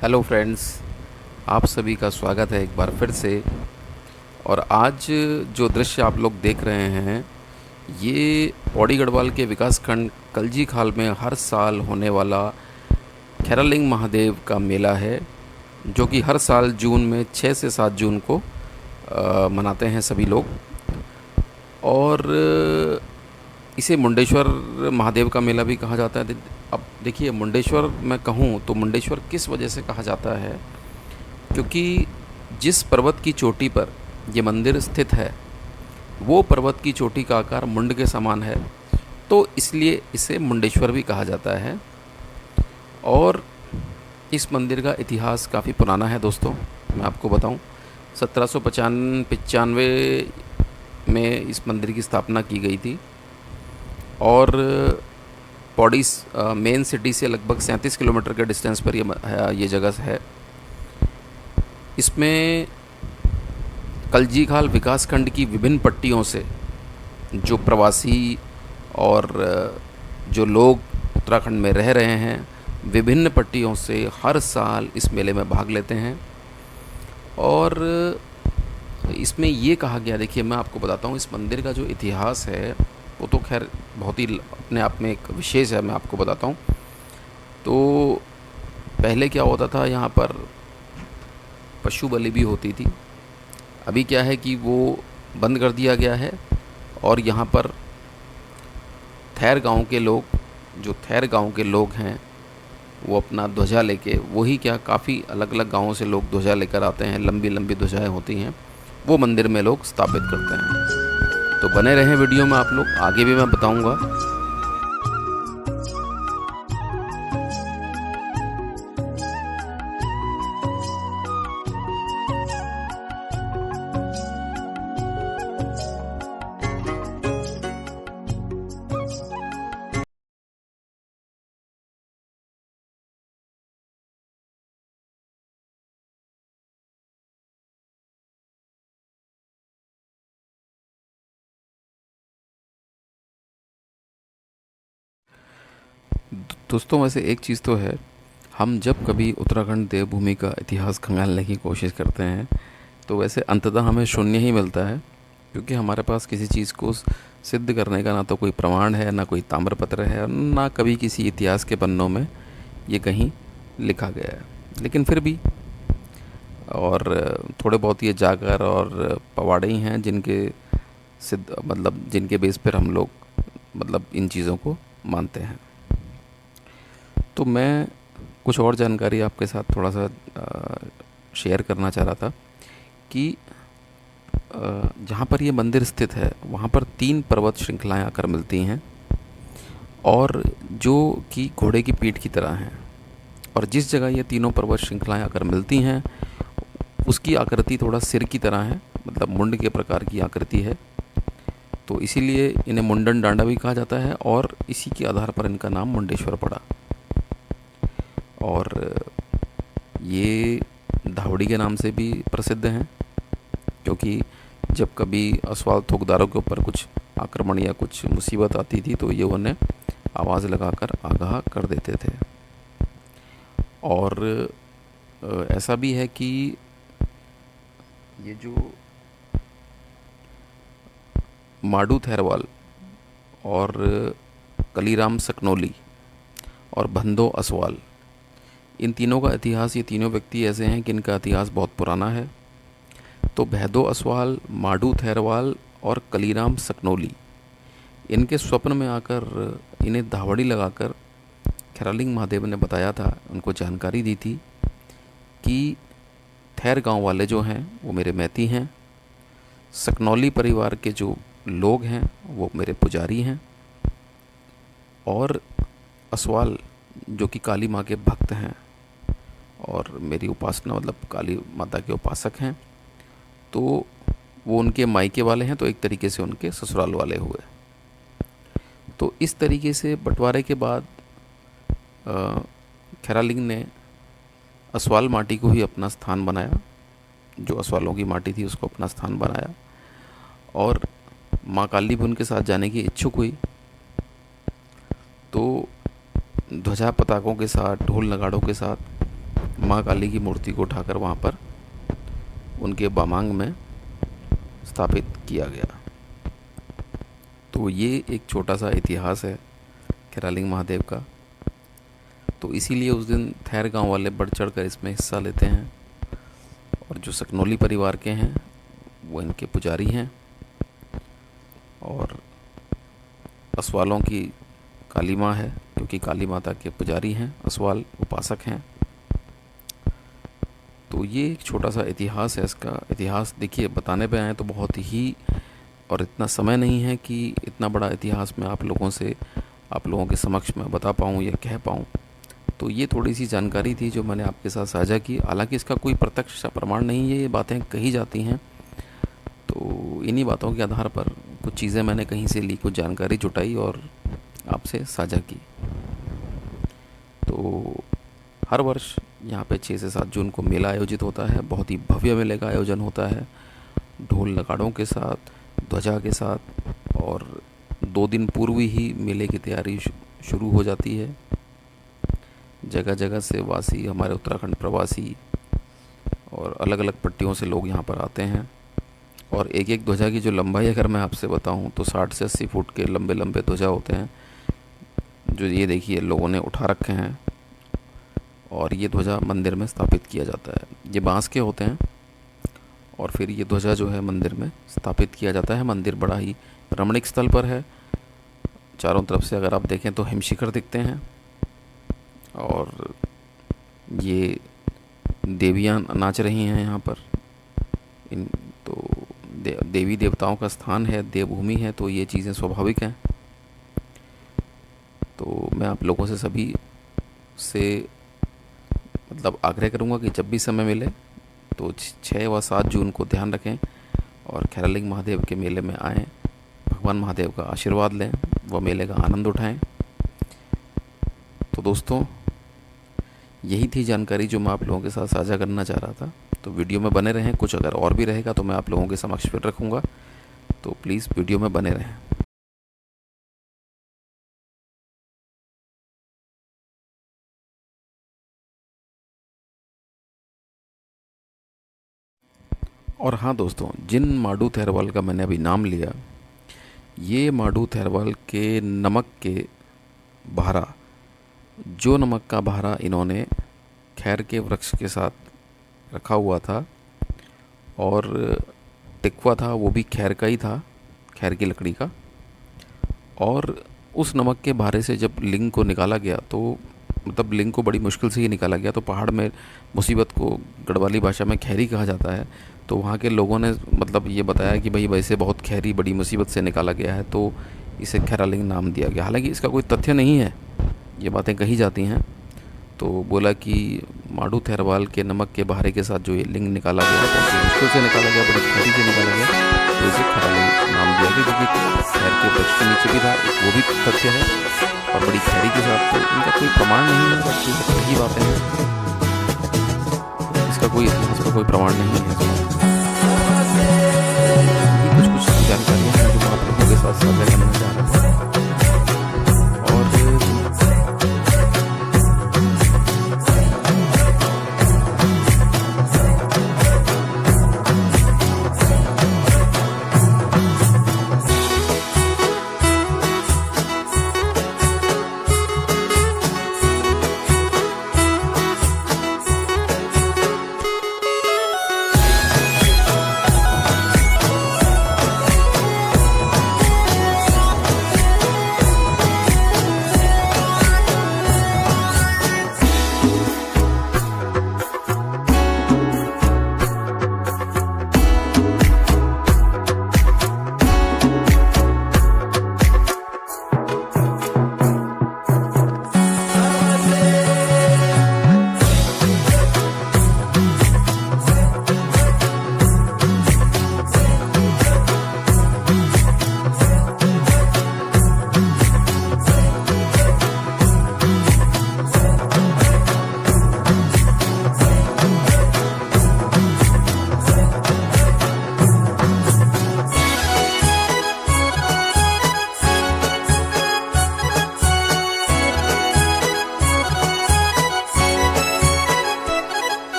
Hello friends, आप सभी का स्वागत है एक बार फिर से। और आज जो दृश्य आप लोग देख रहे हैं, ये पौड़ी गढ़वाल के विकासखंड कलजी खाल में हर साल होने वाला खैरालिंग महादेव का मेला है, जो कि हर साल जून में 6 से 7 जून को मनाते हैं सभी लोग। और इसे मुंडेश्वर महादेव का मेला भी कहा जाता है। अब देखिए, मुंडेश्वर मैं कहूँ तो मुंडेश्वर किस वजह से कहा जाता है, क्योंकि जिस पर्वत की चोटी पर ये मंदिर स्थित है, वो पर्वत की चोटी का आकार मुंड के समान है, तो इसलिए इसे मुंडेश्वर भी कहा जाता है। और इस मंदिर का इतिहास काफ़ी पुराना है दोस्तों। मैं आपको बताऊं, 1795 में इस मंदिर की स्थापना की गई थी। और पौड़ी मेन सिटी से लगभग 37 किलोमीटर के डिस्टेंस पर ये जगह है। इसमें कलजी खाल विकासखंड की विभिन्न पट्टियों से जो प्रवासी और जो लोग उत्तराखंड में रह रहे हैं, विभिन्न पट्टियों से हर साल इस मेले में भाग लेते हैं। और इसमें ये कहा गया, देखिए मैं आपको बताता हूँ, इस मंदिर का जो इतिहास है वो तो खैर बहुत ही अपने आप में एक विशेष है। मैं आपको बताता हूँ। तो पहले क्या होता था, यहाँ पर पशु बलि भी होती थी। अभी क्या है कि वो बंद कर दिया गया है। और यहाँ पर थैर गांव के लोग, जो थैर गांव के लोग हैं, वो अपना ध्वजा लेके, वही क्या काफ़ी अलग अलग गांवों से लोग ध्वजा लेकर आते हैं, लंबी लंबी ध्वजाएं होती हैं, वो मंदिर में लोग स्थापित करते हैं। तो बने रहें वीडियो में, आप लोग आगे भी मैं बताऊंगा। दोस्तों, वैसे एक चीज़ तो है, हम जब कभी उत्तराखंड देवभूमि का इतिहास खंगालने की कोशिश करते हैं, तो वैसे अंततः हमें शून्य ही मिलता है, क्योंकि हमारे पास किसी चीज़ को सिद्ध करने का ना तो कोई प्रमाण है, ना कोई ताम्रपत्र है, और ना कभी किसी इतिहास के पन्नों में ये कहीं लिखा गया है। लेकिन फिर भी, और थोड़े बहुत ये जागर और पवाड़े ही हैं जिनके सिद्ध, मतलब जिनके बेस पर हम लोग मतलब इन चीज़ों को मानते हैं। तो मैं कुछ और जानकारी आपके साथ थोड़ा सा शेयर करना चाह रहा था कि जहाँ पर ये मंदिर स्थित है, वहाँ पर 3 पर्वत श्रृंखलाएं आकर मिलती हैं, और जो कि घोड़े की पीठ की तरह हैं। और जिस जगह ये तीनों पर्वत श्रृंखलाएं आकर मिलती हैं, उसकी आकृति थोड़ा सिर की तरह है, मतलब मुंड के प्रकार की आकृति है। तो इसीलिए इन्हें मुंडन डांडा भी कहा जाता है, और इसी के आधार पर इनका नाम मुंडेश्वर पड़ा। और ये धावड़ी के नाम से भी प्रसिद्ध हैं, क्योंकि जब कभी असवाल थोकदारों के ऊपर कुछ आक्रमण या कुछ मुसीबत आती थी, तो ये उन्हें आवाज़ लगाकर आगाह कर देते थे। और ऐसा भी है कि ये जो माडू थैरवाल और कलीराम सकनोली और भंदो असवाल, इन तीनों का इतिहास, ये तीनों व्यक्ति ऐसे हैं कि इनका इतिहास बहुत पुराना है। तो भैदो असवाल, माडू थैरवाल और कलीराम सकनोली, इनके स्वप्न में आकर इन्हें धावड़ी लगाकर खैरालिंग महादेव ने बताया था, उनको जानकारी दी थी कि थैर गांव वाले जो हैं वो मेरे मैती हैं, सकनौली परिवार के जो लोग हैं वो मेरे पुजारी हैं, और असवाल जो कि काली माँ के भक्त हैं और मेरी उपासना, मतलब काली माता के उपासक हैं, तो वो उनके मायके वाले हैं, तो एक तरीके से उनके ससुराल वाले हुए। तो इस तरीके से बंटवारे के बाद खैरालिंग ने असवाल माटी को ही अपना स्थान बनाया, जो असवालों की माटी थी उसको अपना स्थान बनाया, और माँ काली भी उनके साथ जाने की इच्छुक हुई। तो ध्वजा पताकों के साथ, ढोल नगाड़ों के साथ माँ काली की मूर्ति को उठाकर वहाँ पर उनके बामांग में स्थापित किया गया। तो ये एक छोटा सा इतिहास है खेरालिंग महादेव का। तो इसीलिए उस दिन थैर गांव वाले बढ़ चढ़ कर इसमें हिस्सा लेते हैं, और जो सकनौली परिवार के हैं वो इनके पुजारी हैं, और असवालों की काली माँ है क्योंकि काली माता के पुजारी हैं, असवाल उपासक हैं। तो ये एक छोटा सा इतिहास है। इसका इतिहास देखिए, बताने पे आए तो बहुत ही, और इतना समय नहीं है कि इतना बड़ा इतिहास मैं आप लोगों के समक्ष में बता पाऊँ या कह पाऊँ। तो ये थोड़ी सी जानकारी थी जो मैंने आपके साथ साझा की। हालांकि इसका कोई प्रत्यक्ष प्रमाण नहीं है, ये बातें कही जाती हैं। तो इन्हीं बातों के आधार पर कुछ चीज़ें मैंने कहीं से ली, कुछ जानकारी जुटाई और आपसे साझा की। तो हर वर्ष यहाँ पे 6 से 7 जून को मेला आयोजित होता है। बहुत ही भव्य मेले का आयोजन होता है, ढोल नगाड़ों के साथ, ध्वजा के साथ, और 2 दिन पूर्व ही मेले की तैयारी शुरू हो जाती है। जगह जगह से वासी, हमारे उत्तराखंड प्रवासी और अलग अलग पट्टियों से लोग यहाँ पर आते हैं। और एक एक ध्वजा की जो लंबाई अगर मैं आपसे बताऊँ तो 60 से 80 फुट के लंबे लंबे ध्वजा होते हैं, जो ये देखिए लोगों ने उठा रखे हैं, और ये ध्वजा मंदिर में स्थापित किया जाता है। ये बांस के होते हैं, और फिर ये ध्वजा जो है मंदिर में स्थापित किया जाता है। मंदिर बड़ा ही रमणीक स्थल पर है। चारों तरफ से अगर आप देखें तो हिमशिखर दिखते हैं, और ये देवियाँ नाच रही हैं यहाँ पर। इन तो देवी देवताओं का स्थान है, देवभूमि है, तो ये चीज़ें स्वाभाविक हैं। तो मैं आप लोगों से सभी से मतलब आग्रह करूँगा कि जब भी समय मिले तो 6 व 7 जून को ध्यान रखें और खेरालिंग महादेव के मेले में आएँ, भगवान महादेव का आशीर्वाद लें, व मेले का आनंद उठाएं। तो दोस्तों, यही थी जानकारी जो मैं आप लोगों के साथ साझा करना चाह रहा था। तो वीडियो में बने रहें, कुछ अगर और भी रहेगा तो मैं आप लोगों के समक्ष फिर रखूँगा। तो प्लीज़ वीडियो में बने रहें। और हाँ दोस्तों, जिन माडू थेरवाल का मैंने अभी नाम लिया, ये माडू थेरवाल के नमक के भारा, जो नमक का भारा इन्होंने खैर के वृक्ष के साथ रखा हुआ था, और टिकवा था वो भी खैर का ही था, खैर की लकड़ी का। और उस नमक के भारे से जब लिंग को निकाला गया, तो मतलब लिंग को बड़ी मुश्किल से ही निकाला गया। तो पहाड़ में मुसीबत को गढ़वाली भाषा में खैरी कहा जाता है। तो वहाँ के लोगों ने मतलब ये बताया कि भाई वैसे बहुत खैरी, बड़ी मुसीबत से निकाला गया है, तो इसे खैरालिंग नाम दिया गया। हालांकि इसका कोई तथ्य नहीं है, ये बातें कही जाती हैं। तो बोला कि माडू थेरवाल के नमक के भारे के साथ जो ये लिंग निकाला गया, बहुत मुश्किल से निकाला गया, बड़ी खैरी से निकाला गया, तो इसे खैरालिंग नाम दिया गया। क्योंकि खैर के वृक्ष के नीचे भी था, वो भी तथ्य है, और बड़ी खैरी के साथ, तो इनका कोई प्रमाण नहीं है, बस यही बातें हैं। इसका कोई इतिहास का कोई प्रमाण नहीं है। ये कुछ जानकारियाँ हैं जो मैं आप लोगों के साथ साझा करना चाह रहा हूँ।